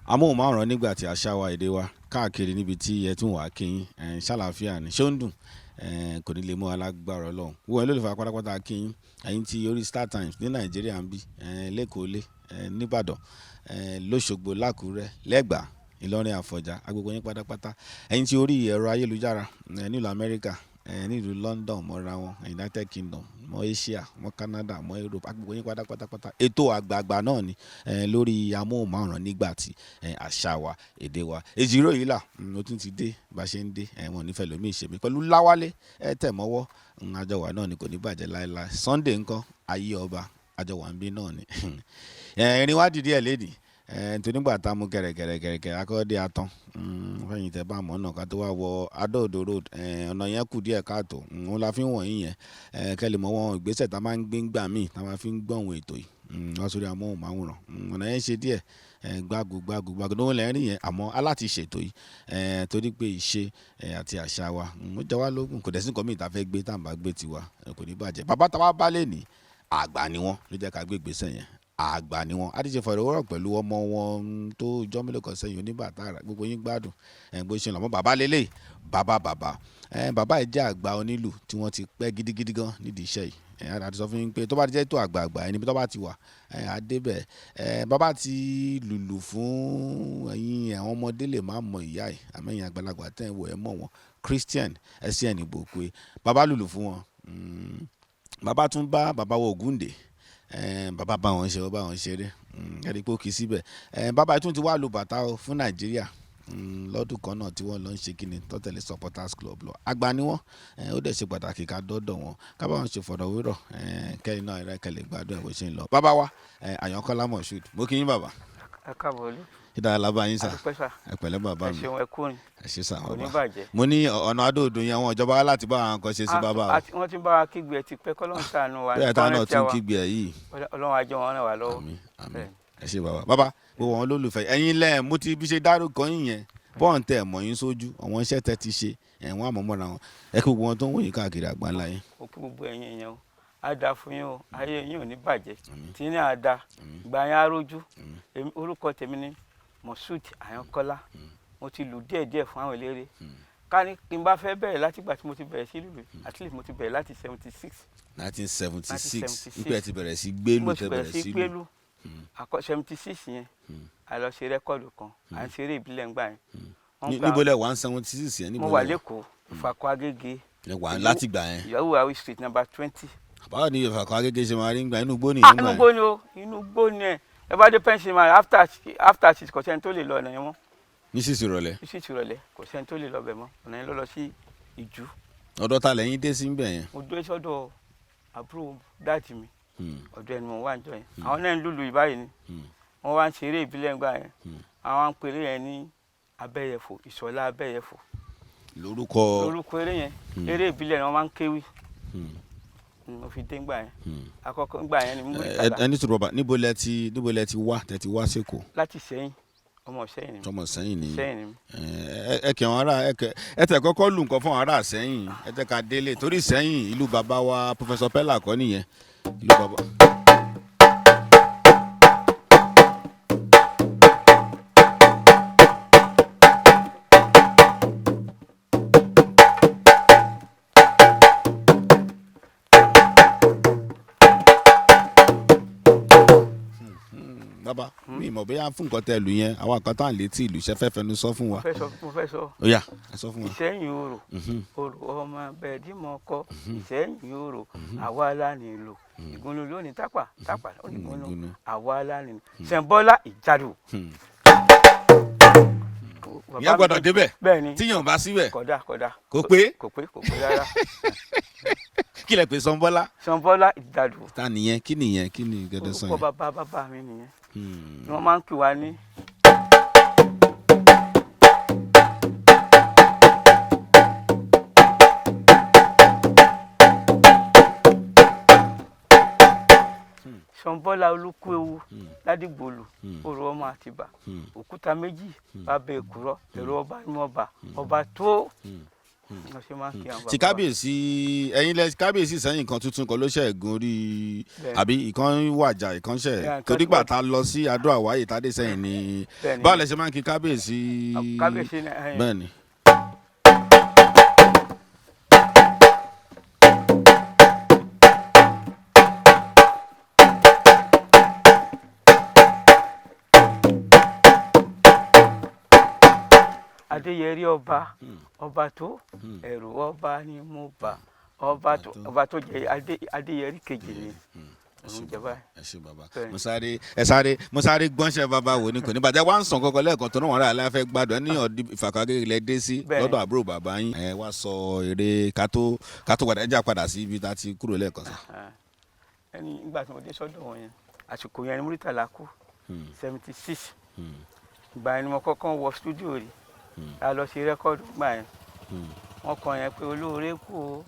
amóhùnmáwòrán nígbà tí àṣà wa èdè wa káàkiri níbi tí ẹ tún wà kíyìn ṣàlàáfíà ní ṣé ó ń dùn kò ní lè mú alágbára Ọlọ́run wọ́n ẹ lólùfẹ́ pátápátá kíyìn ẹ̀yin tí orí Star Times ní Nàìjíríà ń bí lẹ́kọ̀ọ́ lé nìbàdàn lọ́ṣogbo lákùrẹ́ lẹ́gbàá Ìlọrin Àfọ̀njá agbègbè yín pátápátá ẹ̀yin tí orí ẹ̀rọ ayélujára nílùú Amẹ́ríkà nílùú London mọ́ra wọn United Kingdom mọ́ Asia mọ́ Canada mọ́ Europe agbègbè yín pátápátá ètò àgbààgbà náà ni lórí amóhùnmáwòrán nígbà tí àṣà wa èdè wa èjìrò yìí là ó tún ti dé bá ṣe ń dé wọn nífẹ̀ẹ́ lómi ìṣèmí pẹ̀lú Láwálé tẹ̀mọ́wọ́ àjọwà náà ni kò ní bàjẹ́ láéláé Sunday nǹkan ayé ọba àjọwà ń bí náà ni ẹ̀rín wá dìde ẹ̀ lédi nítorí nígbà tá a mú gẹ̀rẹ̀gẹ̀rẹ̀ akọ́dé atán fẹ́yìn tẹ́ bá mọ̀ náà ká tó wá wọ Adó-Odò road ọ̀nà yẹn kù díẹ̀ káàtó òun la fi ń wọ̀nyí yẹn kẹ́lẹ̀ mọ́ wọn ìgbésẹ̀ tá a máa ń gbé ńgbà míì tá a máa fi ń gbọ́ àwọn ètò yìí wọ́n sórí amóhùnmáwòrán ọ̀nà yẹn ṣe díẹ̀ gbàgùgbàgù ló ń lẹ́rìn yẹn àmọ́ aláti ṣètò yìí torí pé ìṣe àti àṣà wa ó jẹ́ wá lógún kò dẹ́sìn kọ́mí ìta fẹ́ gbé tá à ń bá gbé tiwa kò ní bàjẹ́ bàbá táwa bá lè ní àgbà ni wọ́n ló jẹ́ ká gbé ìgbésẹ̀ yẹn àgbà ni wọn adíje fọ̀rọ̀wọ́rọ̀ pẹ̀lú ọmọ wọn tó jọ́ mélòó kan sẹ́yìn oníbàtà gbogbo yín gbádùn bó ṣe lọ́mọ bàbá lélẹ̀ bàbá yìí jẹ́ àgbà onílù tí wọ́n ti pẹ́ gidigidi gan nídìí iṣẹ́ yìí àti sọ fún yín pé tó bá jẹ́ tó àgbààgbà ẹni tó bá ti wà àdébẹ̀ bàbá ti lùlù fún ẹ̀yin àwọn ọmọdé lè má mọ ìyá ẹ̀ àmẹ́yìn àgbàlagbà tẹ̀ ń wọ ẹ̀ mọ̀ wọn Christian SCN Ibokwe bàbá lùlù fún wọn bàbá tún bá bàbá wọ Ògúndé bàbá bá wọn ṣe ó bá wọn ṣeré ẹni pé ó kì í síbẹ̀ bàbá tún ti wá lu bàtà fún Nàìjíríà lọ́dún kan náà tí wọ́n lọ ń ṣe kíni tọ́tẹ̀lé supporters club lọ àgbà ni wọ́n ó dẹ̀ ṣe pàtàkì ká dọ́dọ̀ wọn ká bá wọn ṣe fọ̀rọ̀wérọ̀ kẹ́yìn náà ẹ̀rẹ́ kẹlẹ̀ gbádùn ẹ̀ bó ṣe ń lọ bàbá wa Àyànkọ́lá Moshood mo kí yín bàbá. ẹ káàbọ̀ lé. ìdára lábá yín sà ẹ pẹ̀lẹ́ bàbá mi ẹ ṣeun ẹ kúrin ẹ ṣe sà kò ní bàbá bàjẹ́. mo ní ọ̀nà Adó-Odò yẹn àwọn ìjọba láti bá àwọn kan ṣe sí bàbá o wọ́n ti bá wa kígbe ẹ ti pẹ́ kọ́lọ́n ṣàánú wa bẹ́ẹ̀ táwọn náà tún kígbe ẹ̀ yìí Ọlọ́run á jẹ́ wọn ràn wá lọ́wọ́. àmín ẹ ṣe bàbá gbogbo wọn lólùfẹ́ ẹ̀yin lẹ́ẹ̀ mo ti bí ṣe dárúkọ yín yẹn bọ́ọ̀n tẹ̀ mọ̀ yín sójú àwọn iṣẹ́ tẹ́ ti ṣe ẹ̀wọ̀n àmọ́mọ́ra wọn ẹ kí gbogbo wọn tó ń wòye káàkiri àgbáńlá yín. ó kí gbogbo ẹ̀yin èèyàn o á dáa fún yín o ayé yín ò ní bàjẹ́ tí ní àdá gba yín arójú orúkọ tèmi ni Moshood Àyànkọ́lá mo ti lù díẹ̀díẹ̀ fún àwọn eléré ká ní kí n bá fẹ́ bẹ̀rẹ̀ láti ìgbà tí mo ti bẹ̀rẹ̀ sí lùlù at least mo ti bẹ̀rẹ̀ láti 76. 1976 nígbà tí bẹ̀rẹ̀ sí gbélú tẹ́ bẹ̀rẹ̀ sí lù 76 yẹn a lọ ṣe rẹ́kọ̀dù kan à ń ṣeré ìbílẹ̀ ńgbà yẹn. níbo lẹ 176 yẹn níbo lẹ mo wà lẹ́kọ̀ọ́ Ìfàkọ̀ Agége láti gbà yẹn Ìyàwó Àwí street number 20. báwo ni Ìfàkọ̀ Agége ṣe máa rí ń gbà inú gbó nìyẹn inú gbó ni o inú gbó ni ẹ bá dé pension man after 6 kò sẹ́ni tó lè lọ ọ̀nà yẹn mọ́. ní 6 ìrọ̀lẹ́. ní 6 ìrọ̀lẹ́ kò sẹ́ni tó lè lọ bẹ̀ mọ́ ọ̀nà yẹn ló lọ sí Ìjú. ọ̀dọ̀ ta lẹ́yìn dé sí ń bẹ̀ yẹn. mo dé sọ́dọ̀ àbúrò dáàdì mi ọ̀dọ̀ ẹni mo wà ń jọ yẹn àwọn náà ń lùlù ìbáyìí ni wọ́n wá ń ṣeré ìbílẹ̀ ńgbà yẹn àwọn pèrè yẹn ní Abẹ́yẹfò Ìṣọ̀lá Abẹ́yẹfò lórúkọ eré yẹn eré ìbílẹ̀ ni wọ́n máa ń kéwì mo fi dé ńgbà yẹn àkọ́kọ́ ńgbà yẹn ni mo rí kàdá. ẹni tó rọba níbo lẹ ti wá tẹ ti wá sẹ́kọ̀ọ́. láti Ṣẹ́yìn ọmọ Ṣẹ́yìn ni ẹ kẹ wọn ará ẹ tẹ kọ́kọ́ lù nǹkan fún àwọn ará Ṣẹ́yìn ẹ tẹ ká délé torí Ṣẹ́yìn ìlú bàbá wa Professor Pella kọ́ nìyẹn ìlú bàbá. bàbá mi mọ̀ bóyá fún nǹkan tẹ́ lù yẹn àwọn kan tá à ń létí ìlú iṣẹ́ fẹ́ fẹnu sọ fún wa. mo fẹ́ sọ. ó yá ẹ sọ fún wa. Ìṣẹ́yìn orò ọmọ bẹ́ẹ̀ dí mọ́ kọ́ Ìṣẹ́yìn orò àwa lánìí lò ìgúnnu lónìí tápà lónìí ìgúnnu àwa lánìí Ṣẹ̀nbọ́lá Ìjàdù. ìyá gbọ́dọ̀ débẹ̀ bẹ́ẹ̀ni tíyàn bá síbẹ̀ kódà kò pé rárá. kí lẹ pè Ṣẹ̀nbọ́lá. Ṣẹ̀nbọ́lá Ìjàdù. ta nìyẹn kí nìyẹn kí ni gẹ́gẹ́ sọ yẹn. orúkọ bàbá mi nìyẹn ni wọ́n máa ń pè wá ní. Ṣànbọ́lá Olúkúewu Ládìgbòlù Orò ọmọ Àtìbà òkúta méjì bàbá Èkùrọ́ ẹ̀rọ ọba ní ọba tó ti kábíyèsí ẹ̀yin lẹ kábíyèsí sẹ́yìn kan tuntun kan ló ṣe ẹ̀gún orí àbí ìkan wàjà ìkan ṣe torígbà tá lọ sí Adó Àwáyé tádé sẹ́yìn ni báwo lẹ ṣe máa ń kí kábíyèsí bẹ́ẹ̀ ni. Adéyẹrí ọba tó ẹ̀rù ọba ni mo bà ọba tó jẹ Adéyẹrí kejì ni ẹ ṣe bàbá mo sáré gbọ́nṣẹ́ bàbá wò ní kò ní bàjẹ́ wá ń sàn kọ́kọ́ lẹ́ẹ̀kan tó náà wọ́n rà láfẹ́ gbádùn ní ọ̀dí ìfàkàgé ilẹ̀ dé sí lọ́dọ̀ àbúrò bàbá yín ẹ wá sọ eré ká tó padà sí ibi tá a ti kúrò lẹ́ẹ̀kan sí. ẹni ìgbà tí mo dé sọ́dọ̀ wọn yẹn àsìkò yẹn ni Múrítàlá kú 76 ìgbà yẹn ni mo kọ́kọ́ wọ stúdíò rí a lọ ṣe rẹ́kọ́ọ̀dù gbà yẹn wọ́n kọ yẹn pé olóore kú o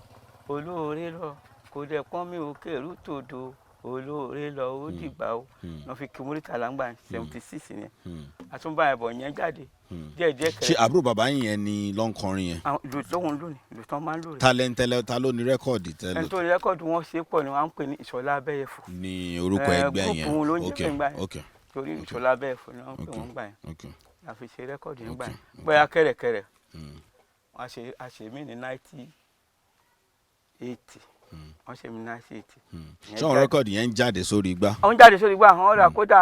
olóore lọ kò dẹ̀ pọ́n mi ò kẹrù tòdò olóore lọ ó dìgbà o wọ́n fi kí Múrítàlá gbà 76 yẹn àtúbà ẹ̀bọ̀ yẹn jáde díẹ̀díẹ̀ kẹrẹ. ṣé àbúrò bàbá yín yẹn ni ló ń kọrin yẹn. ìlú lóhùn lónìí ìlú tán máa ń lò rẹ. talẹ́ntẹ́lẹ́ ta ló ní rẹ́kọ́ọ̀dì tẹ́lẹ̀. ẹni tó ní rẹ́kọ́ọ̀dù wọn ṣe pọ̀ ni wọ́n á ń pè ní Ìṣọ̀lá Abẹ́yẹfò. ní orúkọ ẹgbẹ́ yẹn gúúpù ló ń jẹ́ gbà yẹn torí Ìṣọ̀lá Abẹ́yẹfò ni wọ́n ń pè wọ́n gbà yẹn a fi ṣe rẹ́kọ́ọ̀dù yẹn gbà yẹn bóyá kẹ̀rẹ̀kẹ̀rẹ̀ wọ́n a ṣe mí ní 1980 wọ́n ṣe mí ní 1980. ṣé àwọn rẹ́kọ́ọ̀dù yẹn ń jáde sórí igbá. àwọn jáde sórí igbá àwọn ọ̀rọ̀ àkódà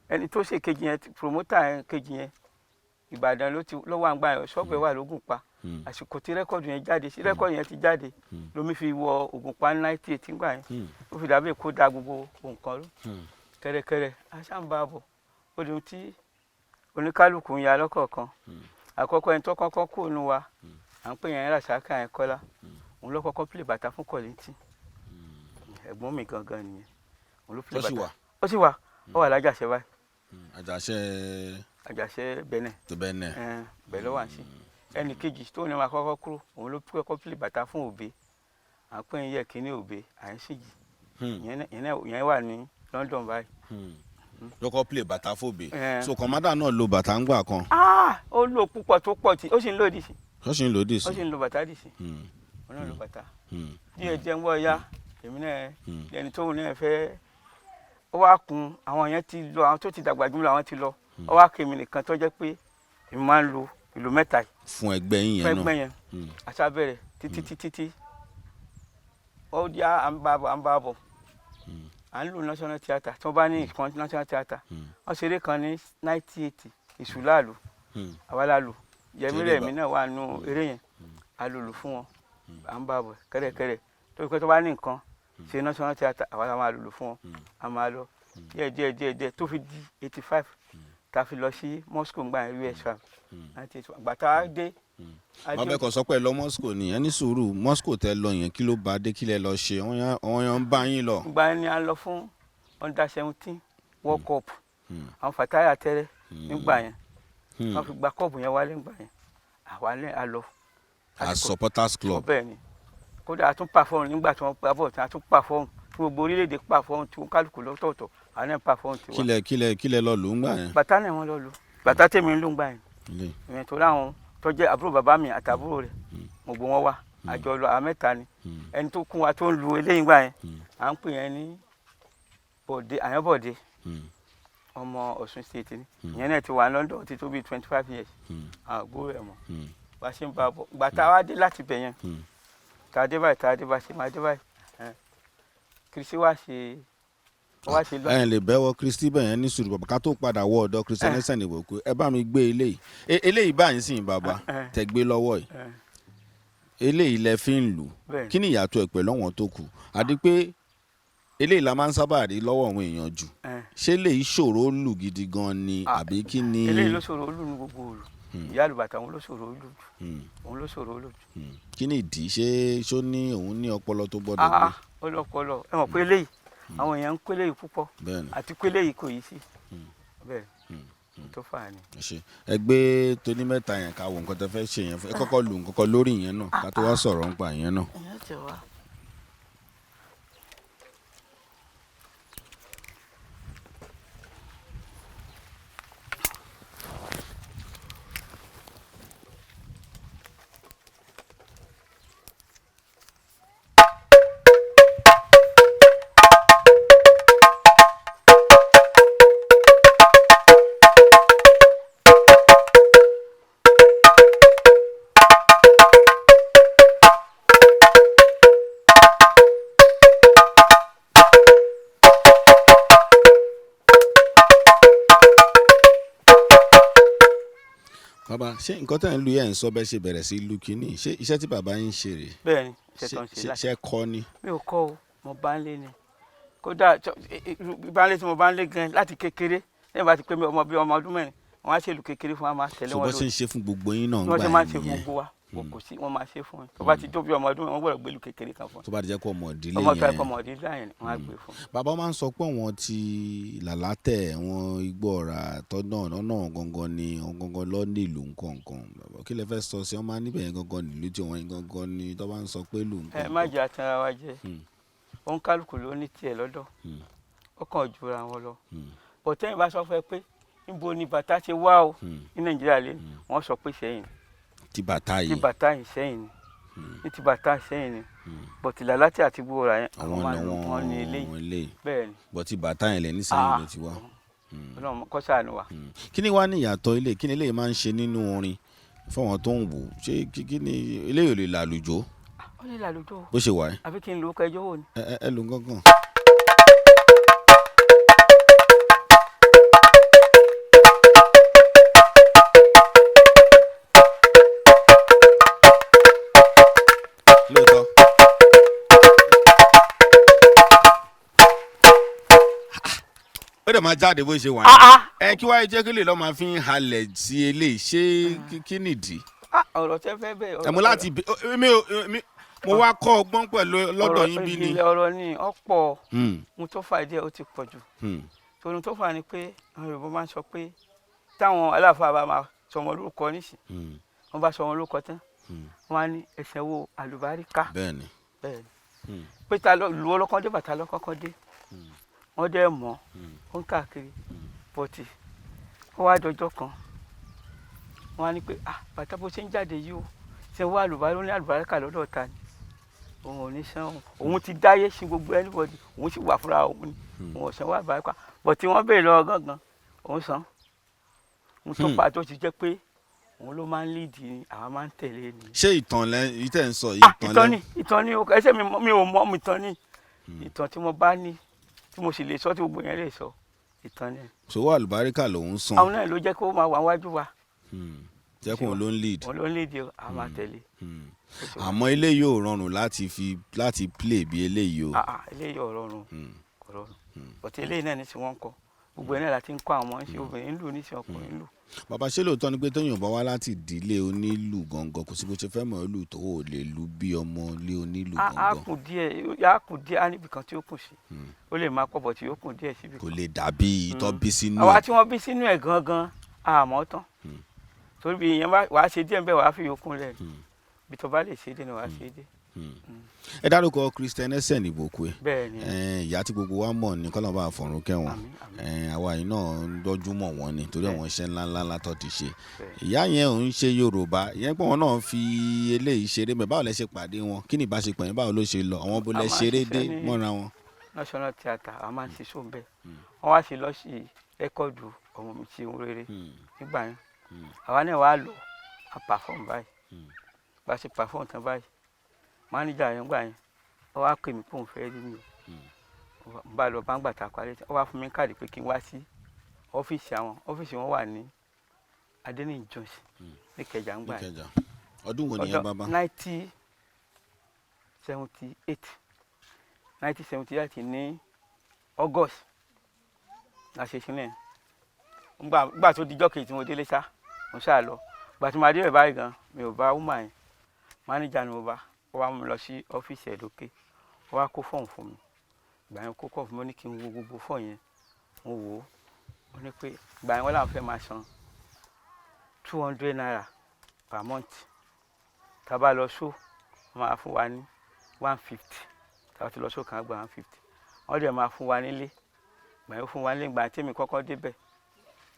ẹni tó ṣe kejì yẹn promoter yẹn kejì yẹn Ìbàdàn ló wà ń gbà yẹn ṣọ́ọ̀bù ẹ̀ wà l'Ògùnpa àsìkò tí rẹ́kọ́ọ̀dù yẹn jáde sí rẹ́kọ́ọ̀dù yẹn ti jáde lomi fi wọ Ògùnpa ní 1980 gbà yẹn ó fi dàbí kó da gbogbo nǹkan ló kẹ̀rẹ̀kẹ̀rẹ̀ aṣáǹbàbọ̀ ó di ohun tí oníkálukú ń ya lọ́kọ̀ọ̀kan àkọ́kọ́ ẹni tó kọ́kọ́ kú òun wa à ń pè yẹn Ràṣákà yẹn Kọ́lá òun ló kọ́kọ́ pílè bàtà fún Kọ̀lìntì ẹ̀gbọ́n mi gangan nìyẹn òun ló pílè bàtà ó sì wà ó wà lájàṣẹ báyìí àjàṣẹ Bẹ̀nẹ̀ bẹ́ẹ̀ ló wà sí ẹnì kejì tó ní wa kọ́kọ́ kúrò òun ló kọ́kọ́ pílè bàtà fún Òbé à ń pè yẹn kíní Òbé à ń ṣèjì ìyẹn wà ní London báyìí lọ́kọ́ play bàtà fòbè so kọ̀mádà náà lo bàtà ń gbà kan. ó lò púpọ̀ tó pọ̀ tí ó sì ń lò dì sí. ó sì ń lò dì sí. ó sì ń lo bàtà dì sí. ó náà lo bàtà. díẹ̀ jẹ́ ń wọ́ ya èmi náà ẹni tóun náà fẹ́ ó wá kun àwọn yẹn ti lọ àwọn tó ti dàgbà jùlọ àwọn ti lọ ó wá kèmí nìkan tó jẹ́ pé èmi máa ń lo ìlú mẹ́ta yìí. fún ẹgbẹ́ yín yẹn náà fún ẹgbẹ́ yẹn àṣàbẹ̀rẹ̀ títí ó di à ń bá bọ̀ à ń lò national theatre tí wọ́n bá ní ìkan national theatre wọ́n ṣeré kan ní 1980 ìṣúláàlú àwàlálù Yẹmírẹ̀mí náà wà nù eré yẹn alòlù fún wọn à ń bá bọ̀ kẹ́rẹ̀kẹ́rẹ̀ tó fi pé tó bá ní nǹkan ṣe national theatre àwa máa lòlù fún wọn a máa lọ díẹ̀ tó fi di 85 tá a fi lọ sí Moscow gbà yẹn US farm gbàtà dé. bàbá ẹ̀kọ́ sọ pé lọ Moscow ni ẹni sùúrù Moscow tẹ lọ yẹn kí ló bá dé kí lẹ lọ ṣe àwọn yẹn ń bá yín lọ. ìgbà yẹn ni a lọ fún under 17 World Cup àwọn Fàtáyà tẹ́rẹ́ nígbà yẹn wọ́n fi gba kọ́ọ̀bù yẹn wálé nígbà yẹn àwa ní a lọ. as supporters club. bẹ́ẹ̀ ni kódà a tún perform nígbà tí wọ́n pa bọ́ọ̀ tí a tún perform tí gbogbo orílẹ̀-èdè perform tí wọ́n kálukú lọ́tọ̀ọ̀tọ̀ àwọn náà perform tiwa. kílẹ̀ lọ lù ń gbà yẹn. bàtà náà wọ́n lọ lù bàtà tèmi ń lù ń gbà yẹn ìyẹn tó láwọn tó jẹ́ àbúrò bàbá mi àtàbúrò rẹ̀ gbogbo wọn wà àjọ lọ àwọn mẹ́ta ni ẹni tó kún wa tó ń lu eléyìí gbà yẹn à ń pè yẹn ní Àyànbọ̀dé ọmọ Ọ̀ṣun state ni ìyẹn náà ti wà ní London ti tó bíi 25 years àgbò rẹ̀ mọ̀ bá ṣe ń bá a bọ̀ gbàtà wá dé láti bẹ̀ yẹn tá a dé báyìí ṣe máa dé báyìí Kristi wá ṣe lọ. ẹ lè bẹ́wọ̀ Kristi bẹ́ẹ̀ yẹn ní sùúrù bàbá ká tó padà wọ ọ̀dọ̀ Kristi ẹlẹ́sẹ̀ ní ìwòkú ẹ bá mi gbé eléyìí báyìí sìn bàbá tẹ gbé lọ́wọ́ yìí eléyìí lẹ fi ń lù kí ni ìyàtọ̀ ẹ̀ pẹ̀lú àwọn tó kù àti pé eléyìí la máa ń sábà rí lọ́wọ́ àwọn èèyàn jù ṣé eléyìí ṣòro lù gidi gan ni àbí kí ni. eléyìí ló ṣòro lù ní gbogbo òòlù ìyá àlùbàtà òun ló ṣòro lù jù òun ló ṣòro lù jù. kí ni ìdí ṣó ní òun ní ọpọlọ tó gbọ́dọ̀ gbé. ó lọ́pọlọ ẹ mọ̀ pé eléyìí àwọn èèyàn ń pé eléyìí púpọ̀ àti pé eléyìí kò yí sí bẹ́ẹ̀ tó fà á ni. ẹ gbé tóní mẹ́ta yẹn ká wo nǹkan tó fẹ́ ṣe yẹn ẹ kọ́kọ́ lù nǹkan lórí ìyẹn náà ká tó wá sọ̀rọ̀ nípa ìyẹn náà. bàbá ṣé nǹkan tẹ̀ ń lu yẹn ń sọ bẹ́ẹ̀ ṣe bẹ̀rẹ̀ sí lu kínní ṣé iṣẹ́ tí bàbá yín ń ṣe rè bẹ́ẹ̀ ni iṣẹ́ tó ń ṣe láti ṣe kọ́ ni. mi ò kọ́ o mo bá ń lé ni kódà ìbánlé tí mo bá ń lé gan láti kékeré lẹ́yìn bá ti pé ọmọ bíi ọmọ ọdún mẹ́rin wọ́n á ṣèlú kékeré fún wa máa tẹ̀lé wọn lórí. ṣùgbọ́n ṣe ń ṣe fún gbogbo yín náà ń wọ́n gbà ṣe máa ń yín ṣe fún nìyẹn. gbogbo wa kò sí wọ́n máa ṣe fún ẹ tó bá ti tó bí ọmọ ọdún mẹ́rin wọ́n gbọ́dọ̀ gbélú kékeré kan fún ẹ. tó bá ti jẹ́ kó ọmọ ìdílé ọmọ tó yẹn. ẹ̀kọ́ ọmọ ìdílé yẹn wọ́n á gbé fún ẹ. bàbá máa ń sọ pé àwọn ti làlátẹ̀ wọn igbó ọ̀rà tọ́nà ọ̀nà gangan ni gangan lọ nílùú nǹkankan kí lẹ fẹ́ sọ sí ọmọ níbẹ̀ yẹn gangan nílùú tí wọ́n gangan ni tó bá ń sọ pé lù nǹkan. ẹ má jẹ́ àtàrà wa jẹ òun kálukú ló ní tiẹ̀ lọ́dọ̀ ó kàn jura wọn lọ bọ̀tẹ́yìn bá sọ fún ẹ pé níbo ni bàtà ṣe wá o ní nàìjíríà lé wọ́n sọ pé sẹ́yìn ti bàtà yìí sẹ́yìn ni ní ti bàtà sẹ́yìn ni bọ̀tí làlátì àti gbogbo ra yẹn àwọn máa ń lò wọ́n ní eléyìí bẹ́ẹ̀ ni. bọ̀tí bàtà yẹn lẹ̀ ní sẹ́yìn ló ti wá. ọlọ́run kó ṣàánú wa. kí ni wàá ní ìyàtọ̀ ilé kí ni eléyìí máa ń ṣe nínú orin fún àwọn tó ń wò ṣé kí ni eléyìí ò lè làlùjọ. ó lè làlùjọ bó ṣe wà ẹ́. àbí kí n lò ó kẹjọ wò ni. ẹ lù gángan. lóòótọ́. ó dẹ̀ máa jáde bó ṣe wà yẹn. kí wáyé jẹ́ kí lè lọ́ọ́ máa fi ń halẹ̀ sí eléyìí ṣé kí nìdí. ọ̀rọ̀ tẹ́ fẹ́ bẹ́ẹ̀. ẹ̀mú láti mo wá kọ́ ọgbọ́n pẹ̀lú lọ́dọ̀ yín bí ni. ọ̀rọ̀ ni ọ̀pọ̀ mo tó fà díẹ̀ ó ti pọ̀ jù. tòun tó fà ni pé àwọn Yorùbá máa ń sọ pé táwọn aláàfáà bá máa sọmọ lórúkọ nísìn wọ́n bá sọmọ lórúkọ tán wọ́n á ní ẹsẹ̀ wo àlùbáríkà. bẹ́ẹ̀ni. pé ta lu ọlọ́kàn dé bàtà lọ́kọ́kọ́ dé wọ́n dẹ́ mọ́ ó ń káàkiri bọ́tì ó wá dọjọ́ kan wọ́n á ní pé bàtà bó ṣe ń jáde yìí o ṣe wá àlùbáríkà lọ́dọ̀ ta ni òun ò ní san òun ti dáyé sí gbogbo anybody òun sì wà fúnra òun ni òun ò san wá àlùbáríkà bọ́tì wọ́n béèrè lọ́wọ́ gángan òun san òun tó pa tó ti jẹ́ pé òun ló máa ń lídì ni àwa máa ń tẹ̀lé ni. ṣé ìtàn lẹ ìtẹ̀ ń sọ yìí. ìtàn ni ẹsẹ̀ mi ò mọ̀ ìtàn ni ìtàn tí mo bá ní tí mo sì lè sọ tí gbogbo yẹn lè sọ ìtàn ni. sowó àlùbáríkà lòún san. àwọn náà ló jẹ́ kó máa wà wájú wa. jẹ́kùn ló ń lead. òun ló ń lead a máa tẹ̀lé. àmọ́ eléyìí ò rọrùn láti play bí eléyìí o. eléyìí ò rọrùn kò rọrùn bọ̀tí eléyìí náà ní tí wọ́n ń kọ́ gbogbo ẹ̀ náà láti ń kọ́ àwọn ọmọ ṣe obìnrin ń lù ní ìsìn ọkùnrin ń lù. bàbá ṣé lóòótọ́ ni pé tóyìn bá wá láti ìdílé onílù gangan kò sí bó ṣe fẹ́ mọ̀ ọ́ lù tó ò lè lu bí ọmọ ilé onílù gangan. a kù díẹ̀ á níbi kan tí ó kù sí ó lè máa pọ̀ bọ̀ tí ó kù díẹ̀ síbi kan. kò lè dàbí ìtọ́ bí sínú ẹ̀. àwa tí wọ́n bí sínú ẹ̀ gangan àmọ́ tán torí bí ìyẹn wàá ṣe díẹ̀ bẹ́ẹ̀ wàá fi yòókù rẹ̀ bí tó bá lè ṣe dé ni wàá ṣe dé. ẹ dárúkọ Christian Essence Ibokwe. bẹ́ẹ̀ni. ìyá tí gbogbo wa mọ̀ ní kọ́lọ́ bá fọ̀run kẹ́wọ̀n àwa yìí náà ń dọ́jú mọ̀ wọ́n ni torí àwọn iṣẹ́ ńláńlá látọ̀ ti ṣe. ìyá yẹn ò ń ṣe Yorùbá ìyẹn pé wọn náà fi eléyìí ṣeré mẹ́ báwo lẹ ṣe pàdé wọn kí ni ìbáṣepọ̀ yẹn báwo ló ṣe lọ àwọn bó lẹ ṣeré dé mọ́ra wọn. National Theatre a máa ń ṣe sóun bẹ́ẹ̀ wọ́n wá sí lọ sí rẹ́kọ̀dù ọmọ mi ti ń rere nígbà yẹn àwa náà wá lọ a pàfọ́ọ̀mù báyìí bá a ṣe pàfọ́ọ̀mù tán báyìí máníjà yẹn gbà yẹn ó wá pè mí pé òun fẹ́ rí mi o n bá lọ báńgbà tá a parí ó wá fún mi káàdì pé kí n wá sí ọ́fíìsì wọn wà ní Adeniyi Jones ní Ìkẹjà ń gbà yẹn. ọdún wo nìyẹn bàbá. 1978 ní August la ṣe sílẹ̀ gbà tó dijọ́ kejì tí mo délé sá mo ṣáà lọ gbà tí mo adé rẹ̀ báyìí gan mi ò bá wúmà yẹn máníjà ni mo bá ó wá mú mi lọ sí ọ́fíìsì ẹ̀ lókè ó wá kó fọ́ọ̀mù fún mi ìgbà yẹn kó kọ́ fún mi ó ní kí n wo gbogbo fọ́ọ̀mù yẹn mo wò ó ní pé ìgbà yẹn wọ́n làwọn fẹ́ máa san 200 naira per month tá a bá lọ ṣó wọ́n máa fún wa ní 150 tá a ti lọ ṣó kan gba 150 wọ́n dẹ̀ máa fún wa nílé ìgbà yẹn ó fún wa nílé ìgbà tí mi kọ́kọ́ débẹ̀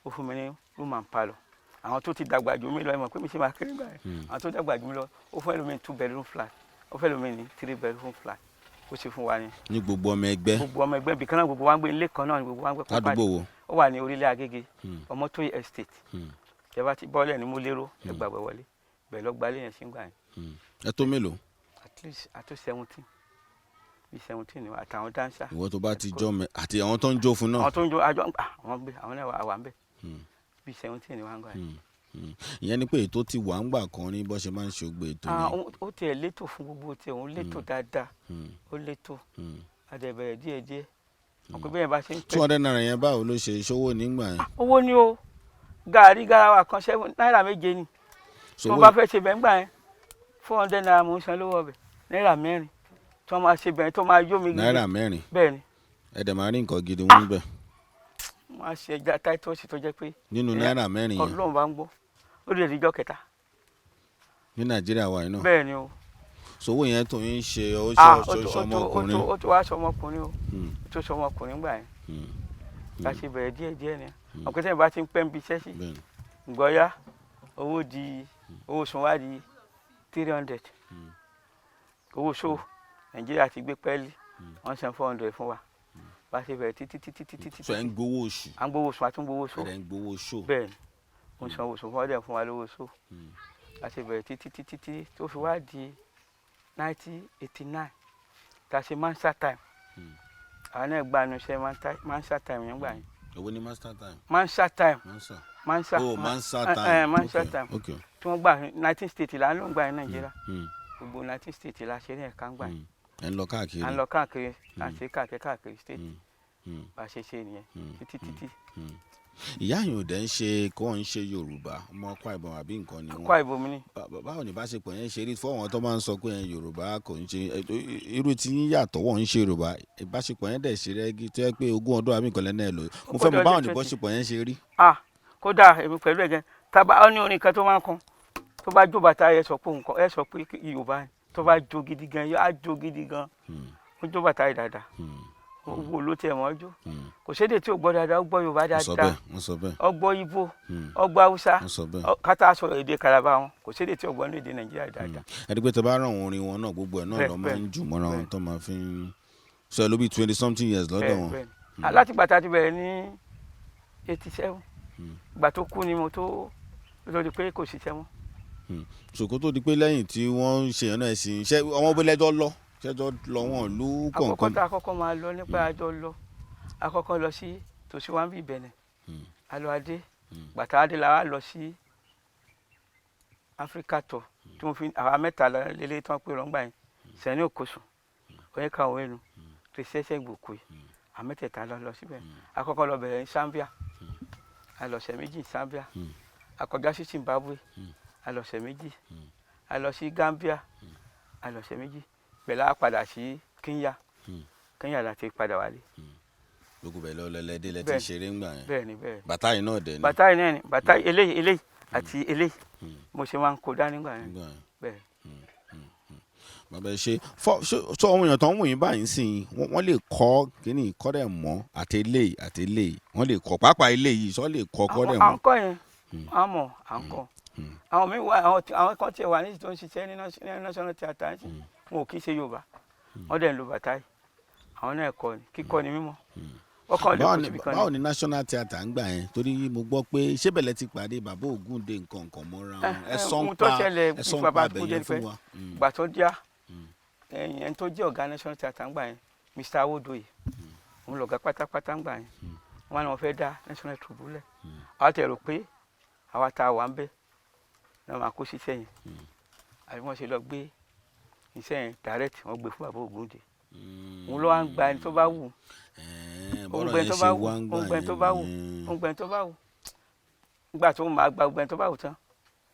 ó fún mi ní room and parlour àwọn tó ti dàgbà jù mí lọ ẹ mọ̀ pé mi ṣe máa kéré gbà yẹn àwọn tó dàgbà jù mí lọ ó fún ẹlòmíì 2 bedroom flat ó fẹ́ ẹlòmíì ní 3 bedroom flat ó ṣe fún wa yẹn. ní gbogbo ọmọ ẹgbẹ́. gbogbo ọmọ ẹgbẹ́ bìkan náà gbogbo wa ń gbé ilé kan náà ni gbogbo wa ń gbé pàpà. ládùúgbò wo. ó wà ní orílẹ̀ Agége Ọmọtóyè estate ìjọba ti bọ́ọ̀lẹ̀ ní Múlẹ́rọ̀ ẹgbàgbẹ́ wọlé bẹ́ẹ̀ lọ gbalẹ̀ yẹn sí gbà yẹn. ẹ tó mélòó. at least àtó 17 bí 17 ni àtàwọn dáńsà. ìwọ tó bá ti jọ mẹ àti àwọn tó ń jó fún náà. àwọn tó ń jó àjọ àwọn gbé àwọn náà wà ń bẹ bí 17 ni wọ́n ń gbà yẹn. ìyẹn ni pé ètò ti wà ń gbà kan ní bó ṣe máa ń ṣe gbogbo ètò yẹn. ó tiẹ̀ létò fún gbogbo tiẹ̀ òun létò dáadáa ó létò àdẹ̀bẹ̀rẹ̀ díẹ̀díẹ̀ ọ̀pẹ bẹ́ẹ̀ bá ṣe ń pẹ́. 200 naira yẹn báwo ló ṣe ṣòwò nígbà yẹn. owó ni o gàrí garawa kan náírà 7 ni tí wọ́n bá fẹ́ ṣe bẹ́ẹ̀ gbà yẹn 400 naira mò ń san lówó ọbẹ̀ náírà 4 tí wọ́n máa ṣe bẹ́ẹ̀ tó máa yó mi. náírà 4 bẹ́ẹ̀ ni. ẹ̀dẹ̀ máa rí nǹkan gidi wọn bẹ́ẹ̀. wọ́n á ṣe ẹja táítọ́ọ̀sì tó jẹ́ pé. nínú náírà 4 yẹn. Ọlọ́run bá ń gbọ́ ó lè díjọ́ kẹta. ní Nàìjíríà wa yìí náà. bẹ́ẹ̀ ni o. sowó yẹn tó ń ṣe ọmọkùnrin. ó tó wá sọmọkùnrin o ó tó sọmọkùnrin gbà yẹn bá ṣe bẹ̀rẹ̀ díẹ̀díẹ̀ ni ọ̀pẹ tẹ́yìn bá ti ń pẹ́ ń bi iṣẹ́ sí gbọ́yá owó sùn wá di 300 owó sóò Nàìjíríà ti gbé pẹ́ẹ́lí wọ́n san 400 fún wa bá ṣe bẹ̀rẹ̀ títí. sọ ẹ̀ ń gbowó oṣù. à ń gbowó oṣù àti ń gbowó sóò. ẹ̀ ń gbowó sóò. bẹ́ẹ̀ ni mo san oṣù fún ọdẹ fún wa lówó sóò bá ṣe bẹ̀rẹ̀ títí tó fi wá di 1989 tá a ṣe Mansa time àwọn náà gba àánú iṣẹ́ Mansa time yẹn gbà yẹn. owó ní Mansa time. Mansa time. Mansa time. Mansa time tí wọ́n gbà 19 state là ń lò ń gbà ní Nàìjíríà gbogbo 19 state la ṣe ní ẹ̀ka ń gbà yẹn. ẹ̀ ń lọ káàkiri. à ń lọ káàkiri à ń ṣe káàkiri state bá a ṣe nìyẹn títí. ìyá yìí ò dẹ̀ ń ṣe kó ń ṣe Yorùbá ọmọ Akwa Ibom àbí nǹkan ni wọn. Akwa Ibom ni. báwo ni ìbáṣepọ̀ yẹn ṣe rí fún àwọn tó máa ń sọ pé Yorùbá kò ń ṣe irú tí yín yàtọ̀ wọ́n ń ṣe Yorùbá ìbáṣepọ̀ yẹn dẹ̀ ṣe rẹ́gí tó yẹ pé 20 ọdún àbí nǹkan lẹ́nu ẹ̀ lò mo fẹ́ mọ̀ báwo ni ìbáṣepọ̀ yẹn ṣe rí. kódà èmi pẹ̀lú ẹ̀gẹ́ tábà ó ní orin kan tó máa ń kan tó bá jó bàtà ẹ sọ pé Yorùbá tó bá jó gidi gan yóò á jó gidi gan ó jó bàtà yìí dáadáa owó ló tẹ̀ wọ́n jó kò sédè tí ò gbọ́ dáadáa ó gbọ́ Yorùbá dáadáa ó gbọ́ Ìgbò ó gbọ́ Haúsá kátà sọ̀rọ̀ èdè Kàlàbà wọn kò sédè tí ò gbọ́ ní èdè Nàìjíríà dáadáa. ẹ̀ẹ́dẹ́gbẹ́ tó bá ràn wọ́n orin wọn náà gbogbo ẹ̀ náà lọ́ máa ń jù mọ́ra wọn tó máa fi ń sọ ẹ ló bí 20 something years lọ́dọ̀ wọn. láti gbàtà ti bẹ̀rẹ̀ ní 87 ìgbà tó kú ni mo tó di pé kò ṣiṣẹ́ mọ́. ṣòkó tó di pé lẹ́yìn tí wọ́n ń ṣe yẹn náà ẹ̀sìn ṣé ọmọ bó lẹ́jọ́ lọ ṣẹ́jọ́ lọ wọn lú kọ̀ọ̀kan. àkọ́kọ́ tá a kọ́kọ́ máa lọ nípa àjọ lọ a kọ́kọ́ lọ sí tòsí wa ń bí Benin a lọ adé gbàtà adé la wá lọ sí Africa tour tí mo fi àwa mẹ́ta lélẹ́ tí wọ́n pè rọ́ngbà yẹn Sẹ́ni Òkosùn Oyèká Òwénu Tòṣẹ́ṣẹ́ Gbòkú àmẹ́tẹ̀ẹ̀ta lọ síbẹ̀ a kọ́kọ́ lọ bẹ̀rẹ̀ ní Zambia a lọ ọ̀sẹ̀ méjì Zambia a kọjá sí Zimbabwe a lọ ọ̀sẹ̀ méjì a lọ sí Gambia a lọ ọ̀sẹ̀ méjì bẹ̀rẹ̀ a padà sí Kenya láti padà wálé. gbogbo bẹ́ẹ̀ lọ lẹ́lẹ́dẹ́ lẹ́tí ṣeré ńgbà yẹn. bẹ́ẹ̀ni. bàtà yìí náà dẹ̀ ni. bàtà yìí náà ni bàtà eléyìí àti eléyìí mo ṣe máa ń kó dání gbà yẹn. bẹ́ẹ̀. bàbá ẹ ṣe sọ àwọn èèyàn tó ń wò yín báyìí sí wọ́n lè kọ́ kíní ìkọ́dẹ̀ mọ́ àti eléyìí wọ́n lè kọ́ pàápàá eléyìí sọ lè kọ́ kọ́dẹ̀ mọ́. à ń kọ́ yẹn à ń mọ̀ à ń kọ́ àwọn mi wà àwọn kan tiẹ̀ wà ní tó ń ṣiṣẹ́ ní national theatre wọn ò kí ń ṣe Yorùbá wọ́n dẹ̀ ń lo bàtà yìí àwọn náà ẹ̀kọ́ ni kíkọ́ ni mímọ́ báwo ni national theatre ń gbà yẹn torí mo gbọ́ pé ṣébẹ̀lẹ̀ ti pàdé bàbá Ògúndé nǹkan mọ́ra wọn ẹ̀sán pa bẹ̀yẹn fún wa. gbà tó já ẹni tó jẹ́ ọ̀gá national theatre ń gbà yẹn Mr. Awodoye òun lọ̀gá pátápátá ń gbà yẹn wọn ni wọn fẹ́ dá national troupe lẹ̀ àwọn tẹ̀ rò pé àwa tá a wà ń bẹ̀ náà máa kó ṣiṣẹ́ yẹn àbí wọ́n ṣe lọ gbé iṣẹ́ yẹn direct wọ́n gbé fún bàbá Ògúndé òun ló wá ń gba ẹni tó bá wù òǹgbẹ tó bá wù òǹgbẹ tó bá wù òǹgbẹ tó bá wù nígbà tó máa gba òǹgbẹ tó bá wù tán